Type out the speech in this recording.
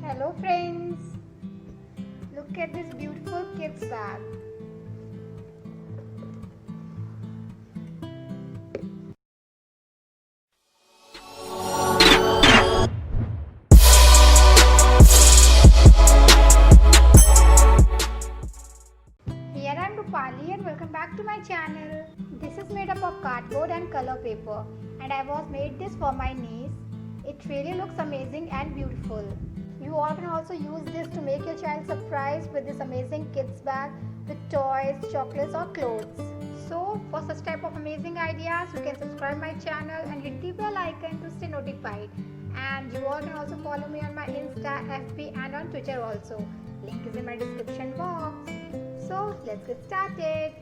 Hello friends, look at this beautiful kids bag. Here I am Rupali and welcome back to my channel. This is made up of cardboard and color paper and I was made this for my niece. It really looks amazing and beautiful. You all can also use this to make your child surprised with this amazing kids bag with toys, chocolates or clothes. So for such type of amazing ideas, you can subscribe my channel and hit the bell icon to stay notified. And you all can also follow me on my Insta, FB and on Twitter also. Link is in my description box. So let's get started.